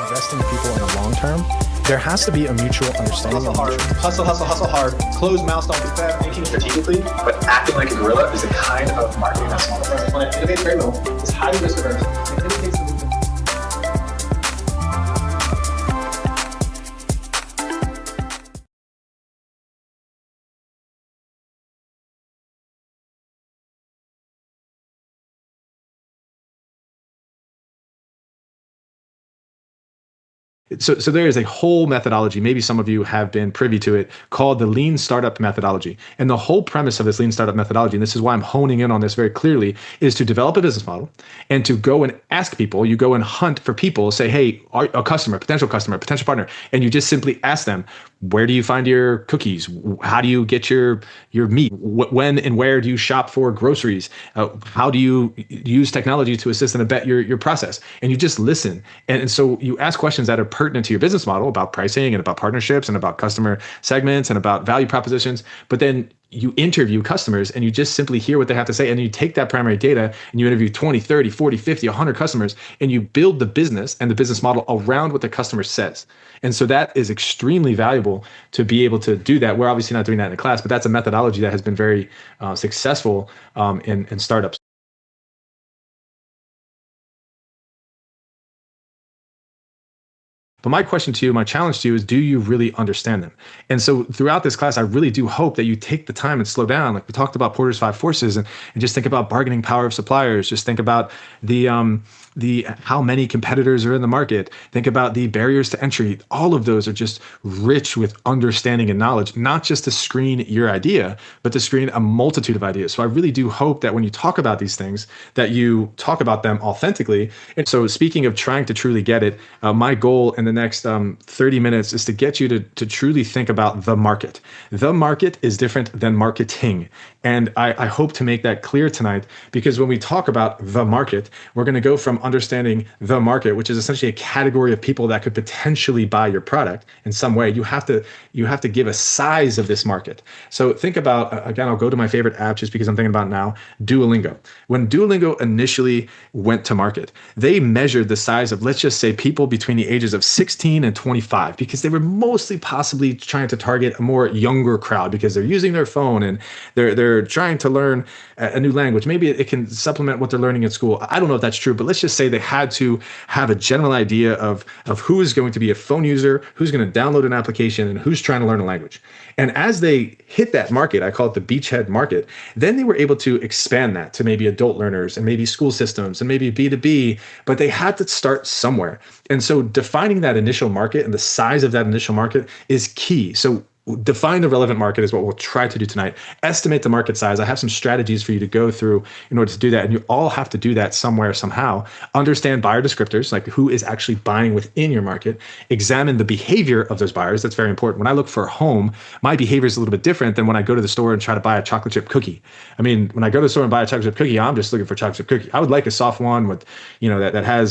investing in people in the long term, there has to be a mutual understanding. Hustle hard. Close mouths, don't be fat. Thinking strategically, but acting like a gorilla is the kind of marketing that's small firms want to innovate very little. It's highly risk averse. It indicates the movement. So there is a whole methodology, maybe some of you have been privy to it, called the lean startup methodology. And the whole premise of this lean startup methodology, and this is why I'm honing in on this very clearly, is to develop a business model and to go and ask people, you go and hunt for people, say, hey, a customer, potential partner, and you just simply ask them, where do you find your cookies? How do you get your meat? When and where do you shop for groceries? How do you use technology to assist and abet your process? And you just listen. And so you ask questions that are pertinent to your business model about pricing and about partnerships and about customer segments and about value propositions. But then you interview customers and you just simply hear what they have to say. And you take that primary data and you interview 20, 30, 40, 50, 100 customers, and you build the business and the business model around what the customer says. And so that is extremely valuable to be able to do that. We're obviously not doing that in a class, but that's a methodology that has been very successful in startups. But my question to you, my challenge to you is, do you really understand them? And so throughout this class, I really do hope that you take the time and slow down. Like we talked about Porter's 5 forces, and just think about bargaining power of suppliers. Just think about the how many competitors are in the market. Think about the barriers to entry. All of those are just rich with understanding and knowledge, not just to screen your idea, but to screen a multitude of ideas. So I really do hope that when you talk about these things, that you talk about them authentically. And so speaking of trying to truly get it, my goal in the next 30 minutes is to get you to truly think about the market. The market is different than marketing. And I hope to make that clear tonight, because when we talk about the market, we're going to go from understanding the market, which is essentially a category of people that could potentially buy your product in some way. You have to give a size of this market. So think about, again, I'll go to my favorite app just because I'm thinking about it now, Duolingo. When Duolingo initially went to market, they measured the size of, let's just say, people between the ages of 16 and 25, because they were mostly possibly trying to target a more younger crowd because they're using their phone and they're trying to learn a new language. Maybe it can supplement what they're learning in school. I don't know if that's true, but let's just say they had to have a general idea of who is going to be a phone user, who's going to download an application, and who's trying to learn a language. And as they hit that market, I call it the beachhead market, then they were able to expand that to maybe adult learners and maybe school systems and maybe B2B, but they had to start somewhere. And so defining that initial market and the size of that initial market is key. So define the relevant market is what we'll try to do tonight. Estimate the market size. I have some strategies for you to go through in order to do that. And you all have to do that somewhere, somehow. Understand buyer descriptors, like who is actually buying within your market. Examine the behavior of those buyers. That's very important. When I look for a home, my behavior is a little bit different than when I go to the store and try to buy a chocolate chip cookie. I mean, when I go to the store and buy a chocolate chip cookie, I'm just looking for chocolate chip cookie. I would like a soft one with, that has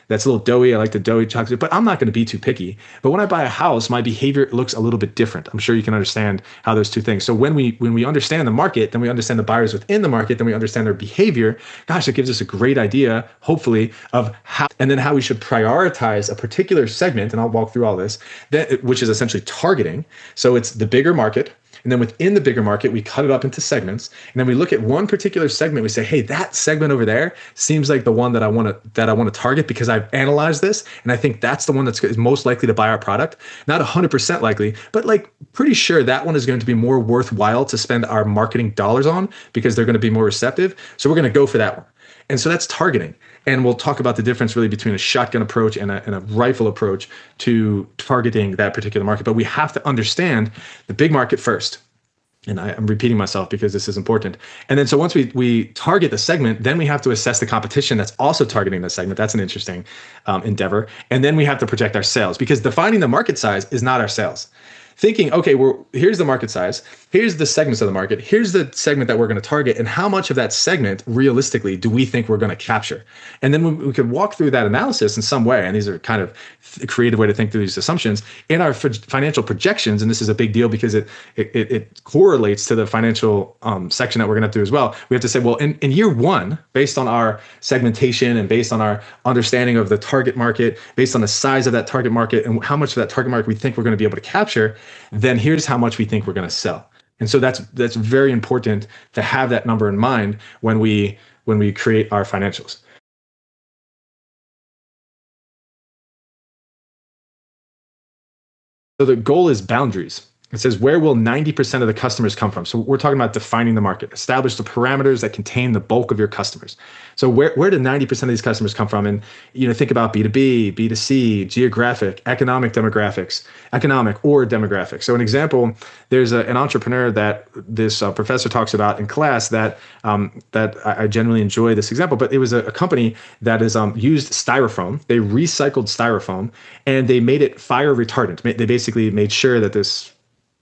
that's a little doughy. I like the doughy chocolate, but I'm not going to be too picky. But when I buy a house, my behavior looks a little bit different. I'm sure you can understand how those two things. So when we understand the market, then we understand the buyers within the market, then we understand their behavior. Gosh, it gives us a great idea, hopefully, of how, and then how we should prioritize a particular segment. And I'll walk through all this, which is essentially targeting. So it's the bigger market. And then within the bigger market, we cut it up into segments. And then we look at one particular segment. We say, hey, that segment over there seems like the one that I want to target because I've analyzed this. And I think that's the one that's most likely to buy our product. Not 100% likely, but like pretty sure that one is going to be more worthwhile to spend our marketing dollars on because they're going to be more receptive. So we're going to go for that one. And so that's targeting. And we'll talk about the difference really between a shotgun approach and a rifle approach to targeting that particular market. But we have to understand the big market first. And I'm repeating myself because this is important. And then so once we target the segment, then we have to assess the competition that's also targeting the segment. That's an interesting endeavor. And then we have to project our sales, because defining the market size is not our sales. thinking, okay, here's the market size, here's the segments of the market, here's the segment that we're going to target, and how much of that segment realistically do we think we're going to capture? And then we could walk through that analysis in some way, and these are kind of a creative way to think through these assumptions in our financial projections. And this is a big deal because it correlates to the financial section that we're going to do as well. We have to say, well, in year one, based on our segmentation and based on our understanding of the target market, based on the size of that target market and how much of that target market we think we're going to be able to capture, then here's how much we think we're going to sell. And so that's very important to have that number in mind when we create our financials. So the goal is boundaries. It says, where will 90% of the customers come from? So we're talking about defining the market, establish the parameters that contain the bulk of your customers. So where do 90% of these customers come from? And think about B2B, B2C, geographic, economic or demographic. So an example, there's an entrepreneur that this professor talks about in class that I generally enjoy this example, but it was a company that is used styrofoam. They recycled styrofoam and they made it fire retardant. They basically made sure that this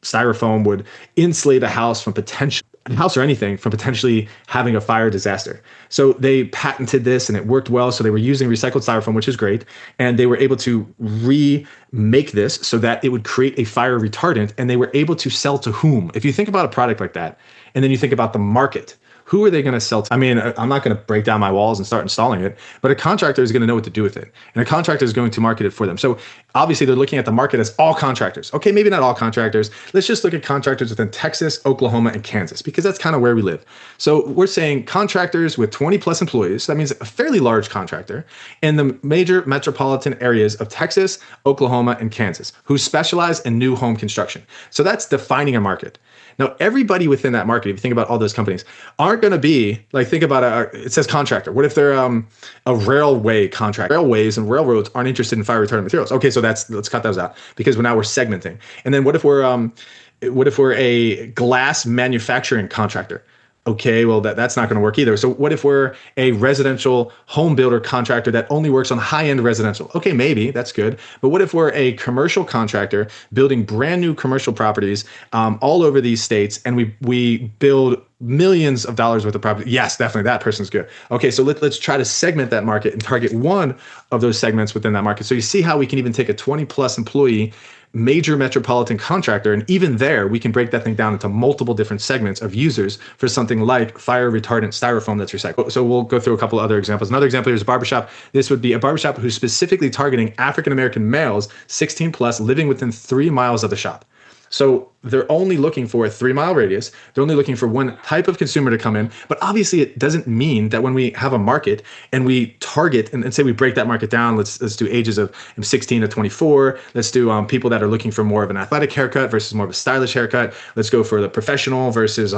styrofoam would insulate a house or anything from potentially having a fire disaster. So they patented this and it worked well. So they were using recycled styrofoam, which is great. And they were able to remake this so that it would create a fire retardant, and they were able to sell to whom? If you think about a product like that, and then you think about the market, who are they going to sell to? I mean, I'm not going to break down my walls and start installing it, but a contractor is going to know what to do with it. And a contractor is going to market it for them. So obviously they're looking at the market as all contractors. Okay, maybe not all contractors. Let's just look at contractors within Texas, Oklahoma, and Kansas, because that's kind of where we live. So we're saying contractors with 20 plus employees. So that means a fairly large contractor in the major metropolitan areas of Texas, Oklahoma, and Kansas who specialize in new home construction. So that's defining a market. Now, everybody within that market, if you think about all those companies, aren't going to be like, think about it says contractor. What if they're a railway contractor? Railways and railroads aren't interested in fire retardant materials. Okay, so let's cut those out because now we're segmenting. And then what if we're a glass manufacturing contractor? Okay, well, that's not going to work either. So what if we're a residential home builder contractor that only works on high-end residential? Okay, maybe that's good. But what if we're a commercial contractor building brand new commercial properties all over these states, and we build millions of dollars worth of property? Yes, definitely, that person's good. Okay, so let's try to segment that market and target one of those segments within that market. So you see how we can even take a 20 plus employee major metropolitan contractor, and even there we can break that thing down into multiple different segments of users for something like fire retardant styrofoam that's recycled. So we'll go through a couple of other examples. Another example here is a barbershop. This would be a barbershop who's specifically targeting African American males 16 plus living within 3 miles of the shop. So they're only looking for a 3 mile radius. They're only looking for one type of consumer to come in. But obviously it doesn't mean that when we have a market and we target and say we break that market down, let's do ages of 16 to 24. Let's do people that are looking for more of an athletic haircut versus more of a stylish haircut. Let's go for the professional versus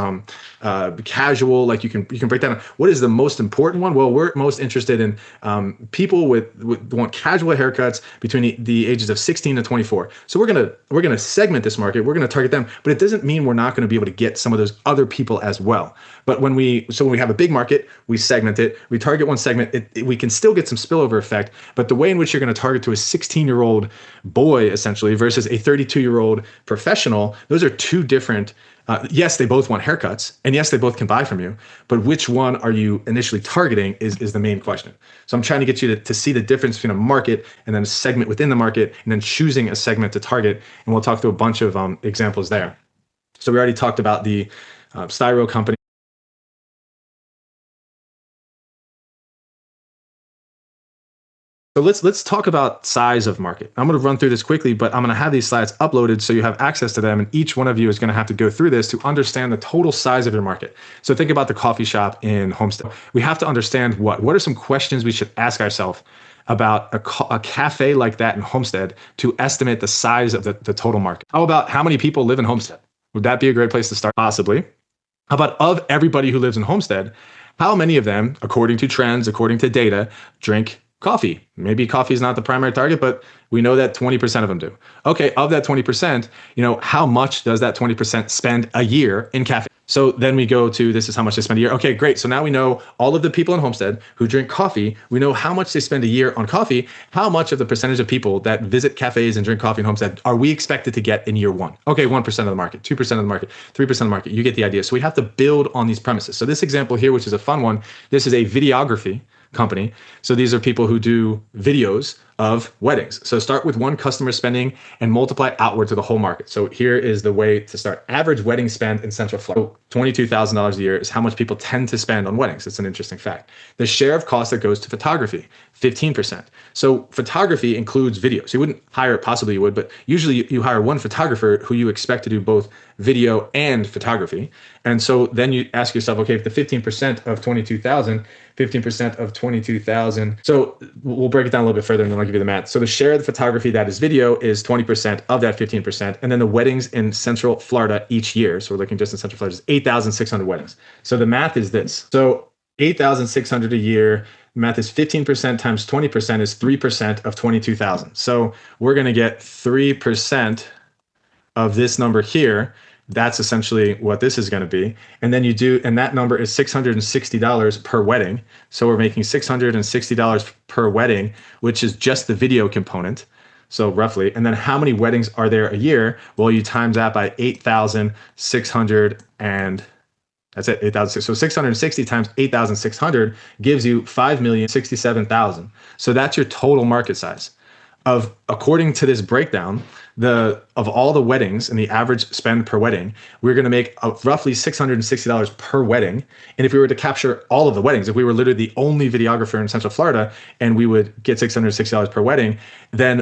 casual. Like you can break down. What is the most important one? Well, we're most interested in people with want casual haircuts between the ages of 16 to 24. So we're gonna segment this market. We're going to target them, but it doesn't mean we're not going to be able to get some of those other people as well. But when we have a big market, we segment it, we target one segment, we can still get some spillover effect. But the way in which you're going to target to a 16-year-old boy essentially versus a 32-year-old professional, those are two different. Yes, they both want haircuts, and yes, they both can buy from you, but which one are you initially targeting is the main question. So I'm trying to get you to see the difference between a market and then a segment within the market, and then choosing a segment to target, and we'll talk through a bunch of examples there. So we already talked about the styro company. So let's talk about size of market. I'm going to run through this quickly, but I'm going to have these slides uploaded so you have access to them, and each one of you is going to have to go through this to understand the total size of your market. So think about the coffee shop in Homestead. We have to understand what are some questions we should ask ourselves about a cafe like that in Homestead to estimate the size of the total market. How about how many people live in Homestead? Would that be a great place to start? Possibly. How about of everybody who lives in Homestead, how many of them, according to trends, according to data, drink coffee. Maybe coffee is not the primary target, but we know that 20% of them do. Okay, of that 20%, how much does that 20% spend a year in caffeine? So then we go to, this is how much they spend a year. Okay, great. So now we know all of the people in Homestead who drink coffee. We know how much they spend a year on coffee. How much of the percentage of people that visit cafes and drink coffee in Homestead are we expected to get in year one? Okay, 1% of the market, 2% of the market, 3% of the market. You get the idea. So we have to build on these premises. So this example here, which is a fun one, this is a videography company. So these are people who do videos of weddings. So start with one customer spending and multiply outward to the whole market. So here is the way to start. Average wedding spend in Central Florida, $22,000 a year is how much people tend to spend on weddings. It's an interesting fact. The share of cost that goes to photography, 15%. So photography includes videos. You wouldn't hire, possibly you would, but usually you hire one photographer who you expect to do both video and photography. And so then you ask yourself, okay, if the 15% of 22,000, 15% of 22,000. So we'll break it down a little bit further and then I'll give you the math. So the share of the photography that is video is 20% of that 15%. And then the weddings in Central Florida each year, so we're looking just in Central Florida, is 8,600 weddings. So the math is this. So 8,600 a year, math is 15% times 20% is 3% of 22,000. So we're going to get 3% of this number here. That's essentially what this is going to be. And then and that number is $660 per wedding. So we're making $660 per wedding, which is just the video component. So roughly. And then how many weddings are there a year? Well, you times that by 8,600 and that's it, 8,600. So 660 times 8,600 gives you 5,067,000. So that's your total market size. According to this breakdown, of all the weddings and the average spend per wedding, we're going to make roughly $660 per wedding. And if we were to capture all of the weddings, if we were literally the only videographer in Central Florida and we would get $660 per wedding, then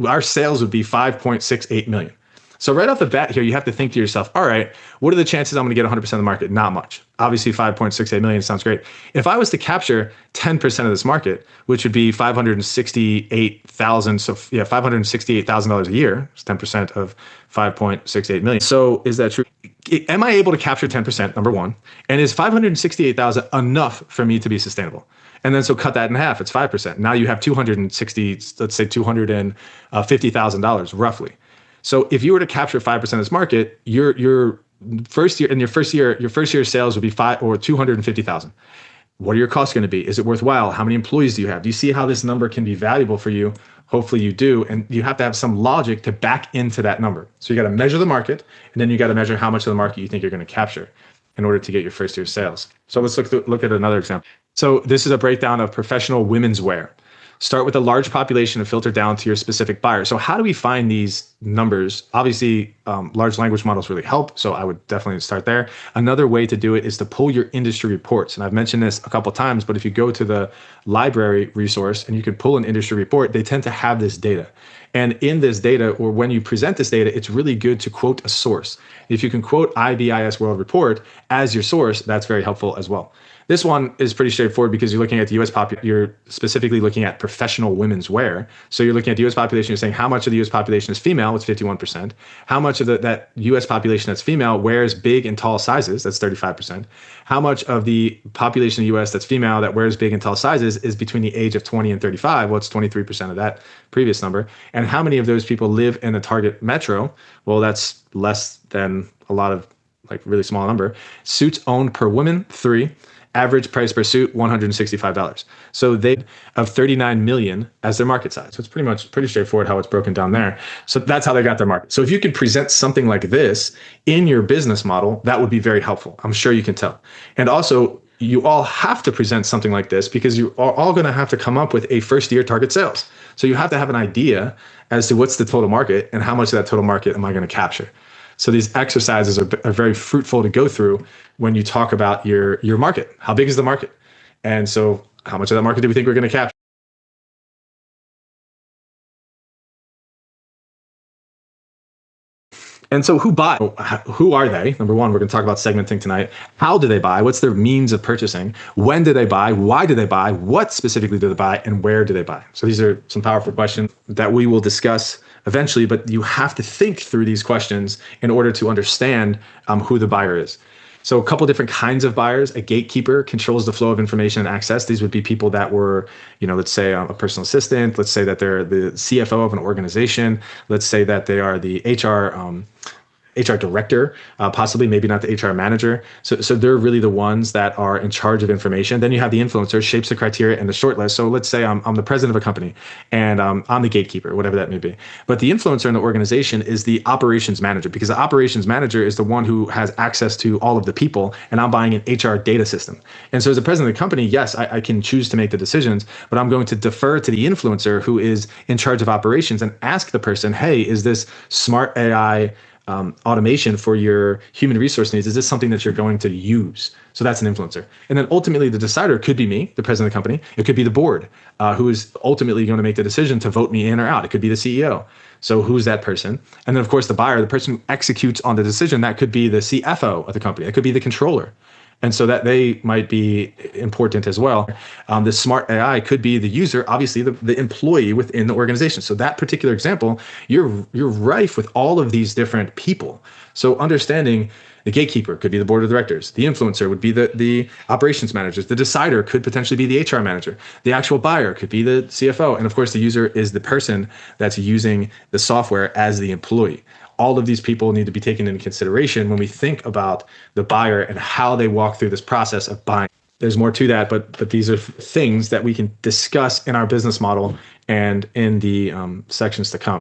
our sales would be 5.68 million. So right off the bat here, you have to think to yourself, all right, what are the chances I'm going to get 100% of the market? Not much. Obviously, 5.68 million sounds great. If I was to capture 10% of this market, which would be 568,000, so yeah, $568,000 a year, it's 10% of 5.68 million. So is that true? Am I able to capture 10%, number one? And is 568,000 enough for me to be sustainable? And then so cut that in half, it's 5%. Now you have $250,000 roughly. So if you were to capture 5% of this market, your first year sales would be $250,000. What are your costs going to be? Is it worthwhile? How many employees do you have? Do you see how this number can be valuable for you? Hopefully you do. And you have to have some logic to back into that number. So you got to measure the market, and then you got to measure how much of the market you think you're going to capture in order to get your first year sales. So let's look at another example. So this is a breakdown of professional women's wear. Start with a large population and filter down to your specific buyer. So how do we find these numbers? Obviously, large language models really help. So I would definitely start there. Another way to do it is to pull your industry reports. And I've mentioned this a couple of times, but if you go to the library resource and you can pull an industry report, they tend to have this data. And in this data, or when you present this data, it's really good to quote a source. If you can quote IBIS World Report as your source, that's very helpful as well. This one is pretty straightforward because you're looking at the US population, you're specifically looking at professional women's wear. So you're looking at the US population, you're saying how much of the US population is female, it's 51%. How much of that US population that's female wears big and tall sizes, that's 35%. How much of the population in the US that's female that wears big and tall sizes is between the age of 20 and 35? Well, it's 23% of that previous number. And how many of those people live in the target metro? Well, that's less than a lot of, like, really small number. Suits owned per woman, 3. Average price per suit, $165. So they have 39 million as their market size. So it's pretty straightforward how it's broken down there. So that's how they got their market. So if you can present something like this in your business model, that would be very helpful. I'm sure you can tell. And also, you all have to present something like this because you are all going to have to come up with a first year target sales. So you have to have an idea as to what's the total market and how much of that total market am I going to capture. So these exercises are very fruitful to go through when you talk about your market. How big is the market? And so how much of that market do we think we're going to capture? And so who buy? Who are they? Number one, we're going to talk about segmenting tonight. How do they buy? What's their means of purchasing? When do they buy? Why do they buy? What specifically do they buy? And where do they buy? So these are some powerful questions that we will discuss eventually, but you have to think through these questions in order to understand who the buyer is. So a couple different kinds of buyers. A gatekeeper controls the flow of information and access. These would be people that were, let's say a personal assistant. Let's say that they're the CFO of an organization. Let's say that they are the HR director, possibly maybe not the HR manager. So they're really the ones that are in charge of information. Then you have the influencer, shapes the criteria and the shortlist. So let's say I'm the president of a company and I'm the gatekeeper, whatever that may be. But the influencer in the organization is the operations manager, because the operations manager is the one who has access to all of the people, and I'm buying an HR data system. And so as the president of the company, yes, I can choose to make the decisions, but I'm going to defer to the influencer who is in charge of operations and ask the person, hey, is this smart AI automation for your human resource needs, is this something that you're going to use? So that's an influencer. And then ultimately the decider could be me, the president of the company. It could be the board, who is ultimately going to make the decision to vote me in or out. It could be the CEO. So who's that person? And then of course the buyer, the person who executes on the decision, that could be the CFO of the company. It could be the controller. And so that they might be important as well. The smart AI could be the user, obviously the employee within the organization. So that particular example, you're rife with all of these different people. So understanding the gatekeeper could be the board of directors. The influencer would be the operations managers. The decider could potentially be the HR manager. The actual buyer could be the CFO. And of course, the user is the person that's using the software as the employee. All of these people need to be taken into consideration when we think about the buyer and how they walk through this process of buying. There's more to that, but these are things that we can discuss in our business model and in the sections to come.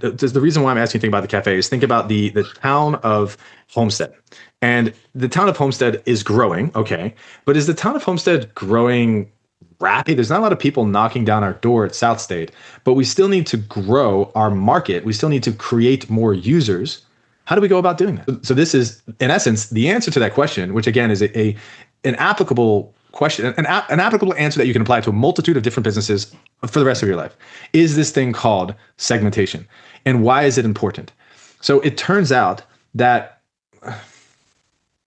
The reason why I'm asking you to think about the cafe is think about the town of Homestead. And the town of Homestead is growing, okay, but is the town of Homestead growing rapid? There's not a lot of people knocking down our door at South State, but we still need to grow our market. We still need to create more users. How do we go about doing that? So this is, in essence, the answer to that question, which again is an applicable question, an applicable answer that you can apply to a multitude of different businesses for the rest of your life, is this thing called segmentation. And why is it important? So it turns out that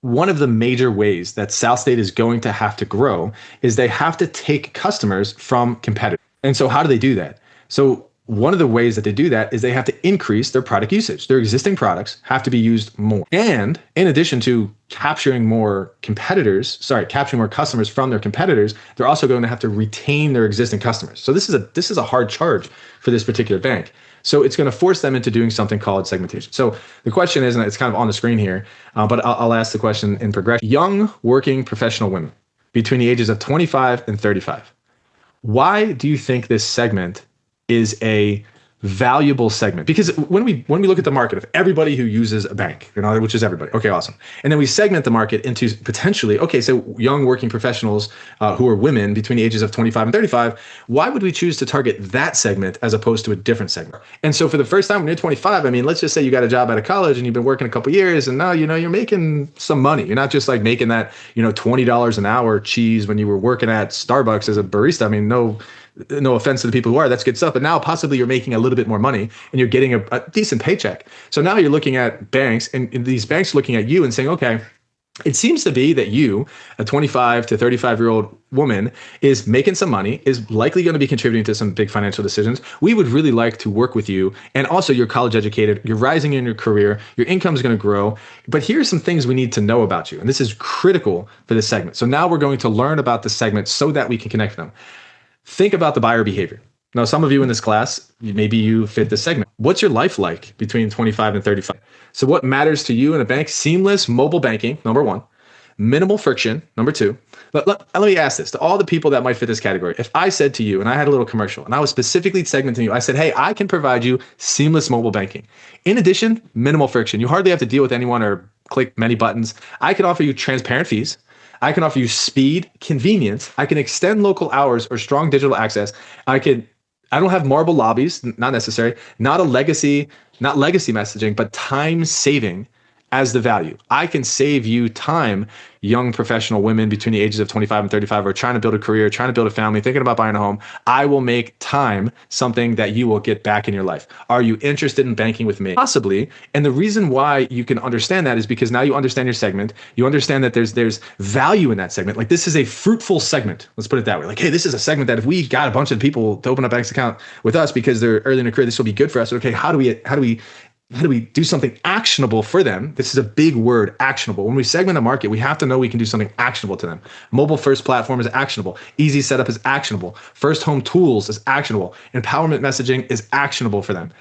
one of the major ways that South State is going to have to grow is they have to take customers from competitors. And so how do they do that? So one of the ways that they do that is they have to increase their product usage. Their existing products have to be used more. And in addition to capturing more customers from their competitors, they're also going to have to retain their existing customers. So this is a hard charge for this particular bank. So it's going to force them into doing something called segmentation. So the question is, and it's kind of on the screen here, but I'll ask the question in progression. Young working professional women between the ages of 25 and 35. Why do you think this segment is a valuable segment? Because when we look at the market of everybody who uses a bank, which is everybody, okay, awesome. And then we segment the market into potentially, okay, so young working professionals who are women between the ages of 25 and 35, why would we choose to target that segment as opposed to a different segment? And so for the first time when you're 25, I mean, let's just say you got a job out of college and you've been working a couple of years and now, you're making some money. You're not just like making that, $20 an hour cheese when you were working at Starbucks as a barista. I mean, no offense to the people who are, that's good stuff. But now possibly you're making a little bit more money and you're getting a decent paycheck. So now you're looking at banks and these banks are looking at you and saying, okay, it seems to be that you, a 25 to 35-year-old woman, is making some money, is likely going to be contributing to some big financial decisions. We would really like to work with you. And also you're college educated, you're rising in your career, your income is going to grow. But here's some things we need to know about you. And this is critical for this segment. So now we're going to learn about the segment so that we can connect them. Think about the buyer behavior. Now, some of you in this class, maybe you fit this segment. What's your life like between 25 and 35? So what matters to you in a bank? Seamless mobile banking, number one. Minimal friction, number two. Let me ask this to all the people that might fit this category. If I said to you, and I had a little commercial, and I was specifically segmenting you, I said, hey, I can provide you seamless mobile banking. In addition, minimal friction. You hardly have to deal with anyone or click many buttons. I can offer you transparent fees. I can offer you speed, convenience. I can extend local hours or strong digital access. I don't have marble lobbies, not necessary. Not legacy messaging, but time saving as the value. I can save you time, young professional women between the ages of 25 and 35 who are trying to build a career, trying to build a family, thinking about buying a home. I will make time something that you will get back in your life. Are you interested in banking with me? Possibly. And the reason why you can understand that is because now you understand your segment. You understand that there's value in that segment. Like, this is a fruitful segment. Let's put it that way. Like, hey, this is a segment that if we got a bunch of people to open a bank account with us because they're early in their career, this will be good for us. Okay, how do we do something actionable for them? This is a big word, actionable. When we segment a market, we have to know we can do something actionable to them. Mobile first platform is actionable. Easy setup is actionable. First home tools is actionable. Empowerment messaging is actionable for them.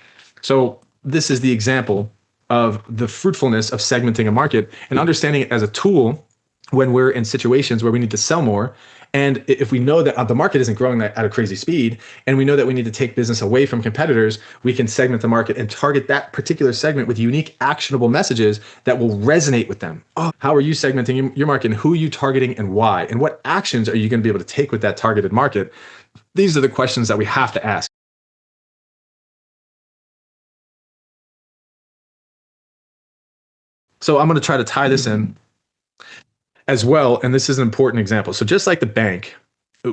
So this is the example of the fruitfulness of segmenting a market and understanding it as a tool when we're in situations where we need to sell more. And if we know that the market isn't growing at a crazy speed, and we know that we need to take business away from competitors, we can segment the market and target that particular segment with unique, actionable messages that will resonate with them. Oh, how are you segmenting your market? And who are you targeting and why? And what actions are you going to be able to take with that targeted market? These are the questions that we have to ask. So I'm going to try to tie this in as well. And this is an important example. So just like the bank,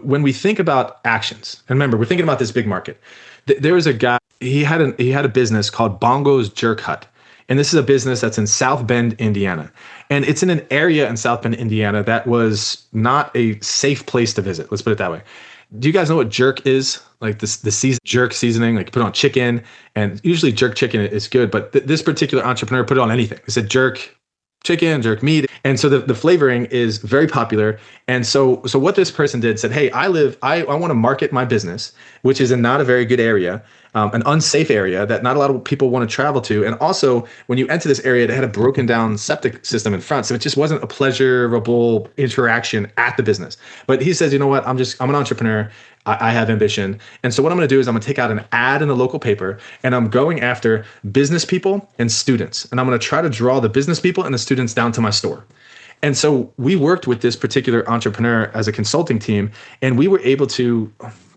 when we think about actions, and remember, we're thinking about this big market. There was a guy, he had a business called Bongo's Jerk Hut. And this is a business that's in South Bend, Indiana. And it's in an area in South Bend, Indiana that was not a safe place to visit. Let's put it that way. Do you guys know what jerk is? Like the jerk seasoning, like you put it on chicken, and usually jerk chicken is good, but this particular entrepreneur put it on anything. He said jerk chicken, jerk meat. And so the flavoring is very popular. And so what this person did said, hey, I want to market my business, which is in not a very good area, an unsafe area that not a lot of people want to travel to. And also when you enter this area, it had a broken down septic system in front. So it just wasn't a pleasurable interaction at the business. But he says, you know what, I'm an entrepreneur. I have ambition. And so what I'm going to do is I'm going to take out an ad in the local paper, and I'm going after business people and students. And I'm going to try to draw the business people and the students down to my store. And so we worked with this particular entrepreneur as a consulting team, and we were able to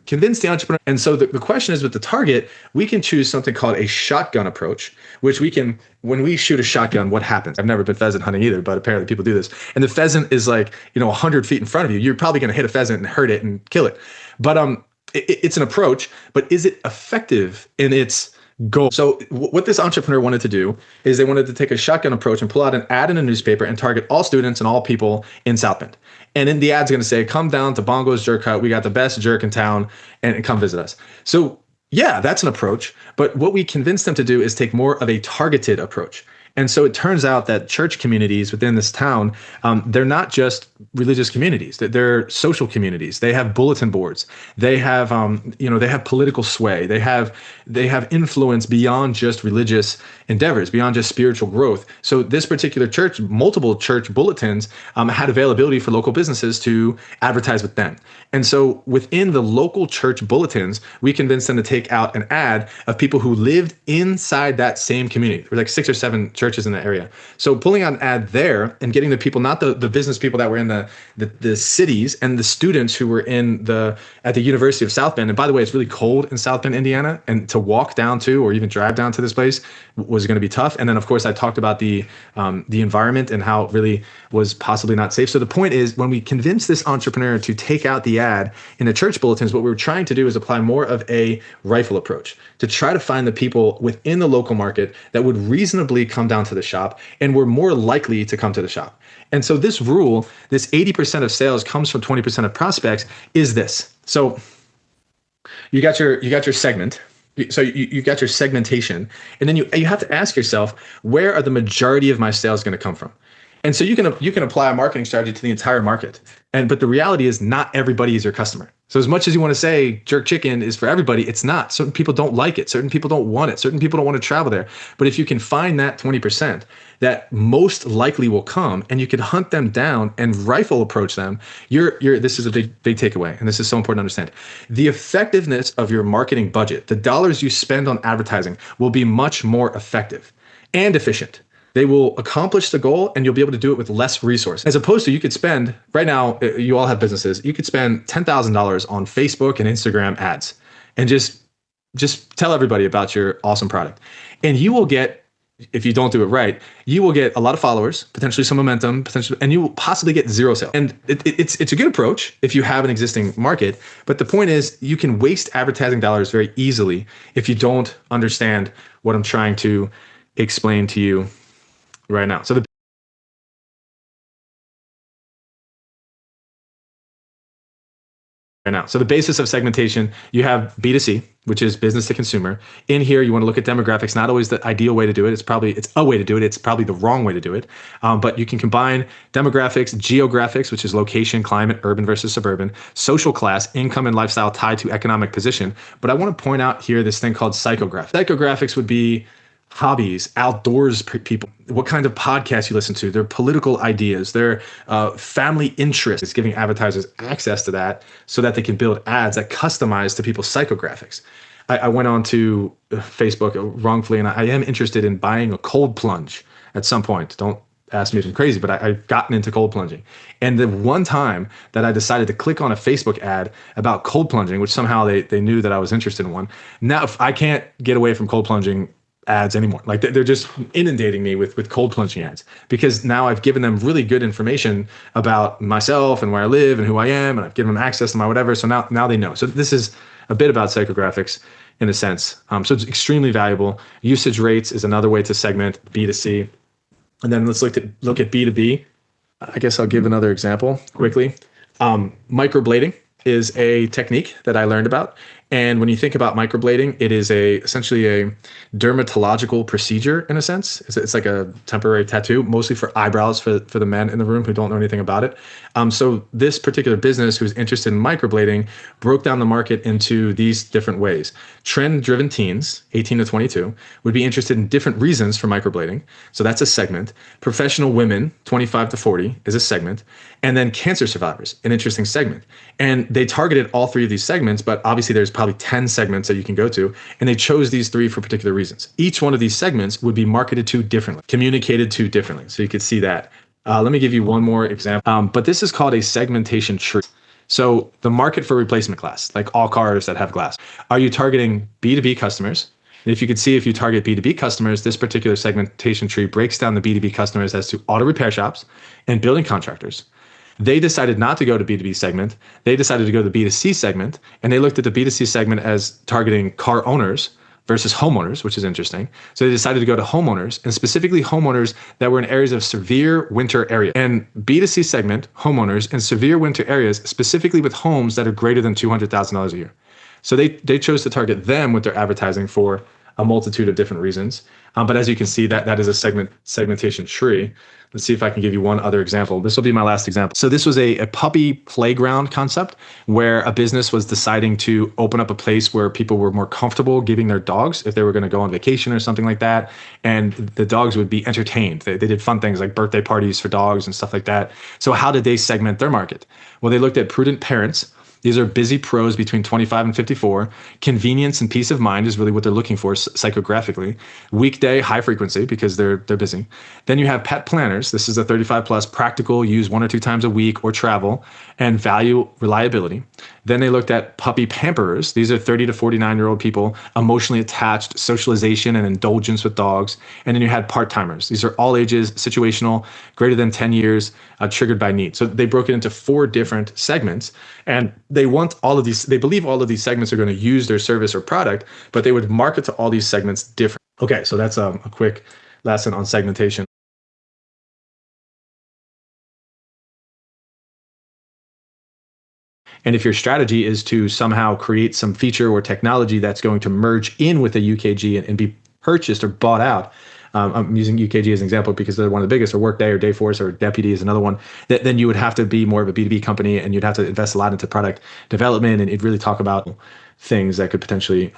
convince the entrepreneur. And so the question is, with the target, we can choose something called a shotgun approach, which when we shoot a shotgun, what happens? I've never been pheasant hunting either, but apparently people do this. And the pheasant is like, 100 feet in front of you. You're probably going to hit a pheasant and hurt it and kill it. But it's an approach, but is it effective in its goal? So what this entrepreneur wanted to do is they wanted to take a shotgun approach and pull out an ad in a newspaper and target all students and all people in South Bend. And in the ad's going to say, come down to Bongo's Jerk Hut. We got the best jerk in town, and come visit us. So yeah, that's an approach. But what we convinced them to do is take more of a targeted approach. And so it turns out that church communities within this town, they're not just religious communities. They're social communities. They have bulletin boards. They have, they have political sway. They have influence beyond just religious endeavors, beyond just spiritual growth. So this particular church, multiple church bulletins, had availability for local businesses to advertise with them. And so within the local church bulletins, we convinced them to take out an ad of people who lived inside that same community. There were like 6 or 7 churches in the area. So pulling out an ad there and getting the people, not the business people that were in the cities, and the students who were at the University of South Bend. And by the way, it's really cold in South Bend, Indiana, and to walk down to or even drive down to this place was going to be tough. And then of course I talked about the environment and how it really was possibly not safe. So the point is, when we convinced this entrepreneur to take out the ad in the church bulletins, what we were trying to do is apply more of a rifle approach to try to find the people within the local market that would reasonably come down to the shop and were more likely to come to the shop. And so this rule, this 80% of sales comes from 20% of prospects, is this. So you got your segment. So you got your segmentation, and then you have to ask yourself, where are the majority of my sales going to come from? And so you can apply a marketing strategy to the entire market. But the reality is, not everybody is your customer. So as much as you want to say jerk chicken is for everybody, it's not. Certain people don't like it. Certain people don't want it. Certain people don't want to travel there. But if you can find that 20% that most likely will come, and you can hunt them down and rifle approach them, this is a big takeaway. And this is so important to understand. The effectiveness of your marketing budget, the dollars you spend on advertising, will be much more effective and efficient. They will accomplish the goal, and you'll be able to do it with less resources. As opposed to, you could spend, right now, you all have businesses, you could spend $10,000 on Facebook and Instagram ads and just tell everybody about your awesome product. And you will get if you don't do it right, you will get a lot of followers, potentially some momentum, potentially, and you will possibly get zero sales. And it's a good approach if you have an existing market. But the point is, you can waste advertising dollars very easily if you don't understand what I'm trying to explain to you right now. So the basis of segmentation, you have B2C, which is business to consumer. In here, you want to look at demographics. Not always the ideal way to do it. It's a way to do it. It's probably the wrong way to do it. But you can combine demographics, geographics, which is location, climate, urban versus suburban, social class, income and lifestyle tied to economic position. But I want to point out here this thing called psychographics. Psychographics would be hobbies, outdoors people, what kind of podcasts you listen to, their political ideas, their family interests. It's giving advertisers access to that so that they can build ads that customize to people's psychographics. I went on to Facebook wrongfully, and I am interested in buying a cold plunge at some point. Don't ask me if I'm crazy, but I've gotten into cold plunging. And the one time that I decided to click on a Facebook ad about cold plunging, which somehow they knew that I was interested in one. Now, if I can't get away from cold plunging ads anymore. Like they're just inundating me with cold plunging ads, because now I've given them really good information about myself and where I live and who I am, and I've given them access to my whatever. So now they know. So this is a bit about psychographics in a sense. So it's extremely valuable. Usage rates is another way to segment B2C. And then let's look at B2B. I guess I'll give another example quickly. Microblading is a technique that I learned about. And when you think about microblading, it is essentially a dermatological procedure in a sense. It's like a temporary tattoo, mostly for eyebrows for the men in the room who don't know anything about it. So this particular business who's interested in microblading broke down the market into these different ways. Trend-driven teens, 18 to 22, would be interested in different reasons for microblading. So that's a segment. Professional women, 25 to 40, is a segment. And then cancer survivors, an interesting segment. And they targeted all three of these segments, but obviously there's probably 10 segments that you can go to. And they chose these three for particular reasons. Each one of these segments would be marketed to differently, communicated to differently. So you could see that. Let me give you one more example. But this is called a segmentation tree. So the market for replacement glass, like all cars that have glass, are you targeting B2B customers? And if you could see, if you target B2B customers, this particular segmentation tree breaks down the B2B customers as to auto repair shops and building contractors. They decided not to go to B2B segment. They decided to go to the B2C segment, and they looked at the B2C segment as targeting car owners versus homeowners, which is interesting. So they decided to go to homeowners, and specifically homeowners that were in areas of severe winter area. And B2C segment, homeowners in severe winter areas, specifically with homes that are greater than $200,000 a year. So they chose to target them with their advertising for a multitude of different reasons. But as you can see, that is a segmentation tree. Let's see if I can give you one other example. This will be my last example. So this was a puppy playground concept where a business was deciding to open up a place where people were more comfortable giving their dogs if they were going to go on vacation or something like that. And the dogs would be entertained. They did fun things like birthday parties for dogs and stuff like that. So how did they segment their market? Well, they looked at prudent parents. These are busy pros between 25 and 54. Convenience and peace of mind is really what they're looking for psychographically. Weekday, high frequency because they're busy. Then you have pet planners. This is a 35 plus, practical, use 1 or 2 times a week or travel, and value reliability. Then they looked at puppy pamperers. These are 30 to 49-year-old people, emotionally attached, socialization and indulgence with dogs. And then you had part-timers. These are all ages, situational, greater than 10 years, triggered by need. So they broke it into 4 different segments. And they want all of these, they believe all of these segments are going to use their service or product, but they would market to all these segments different. Okay, so that's a quick lesson on segmentation. And if your strategy is to somehow create some feature or technology that's going to merge in with a UKG and be purchased or bought out, I'm using UKG as an example because they're one of the biggest, or Workday or Dayforce or Deputy is another one, then you would have to be more of a B2B company and you'd have to invest a lot into product development, and it'd really talk about things that could potentially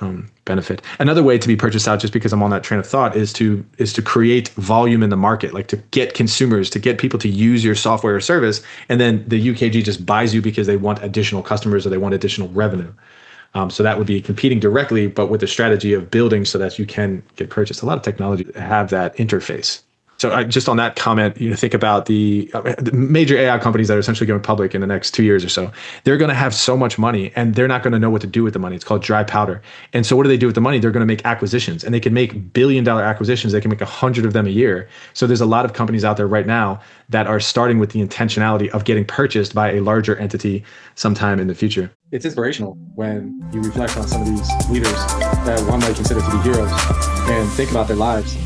benefit. Another way to be purchased out, just because I'm on that train of thought, is to create volume in the market, like to get consumers, to get people to use your software or service, and then the UKG just buys you because they want additional customers or they want additional revenue. So that would be competing directly, but with the strategy of building so that you can get purchased. A lot of technology have that interface. So just on that comment, think about the major AI companies that are essentially going public in the next 2 years or so. They're going to have so much money and they're not going to know what to do with the money. It's called dry powder. And so what do they do with the money? They're going to make acquisitions, and they can make billion-dollar acquisitions. They can make 100 of them a year. So there's a lot of companies out there right now that are starting with the intentionality of getting purchased by a larger entity sometime in the future. It's inspirational when you reflect on some of these leaders that one might consider to be heroes and think about their lives.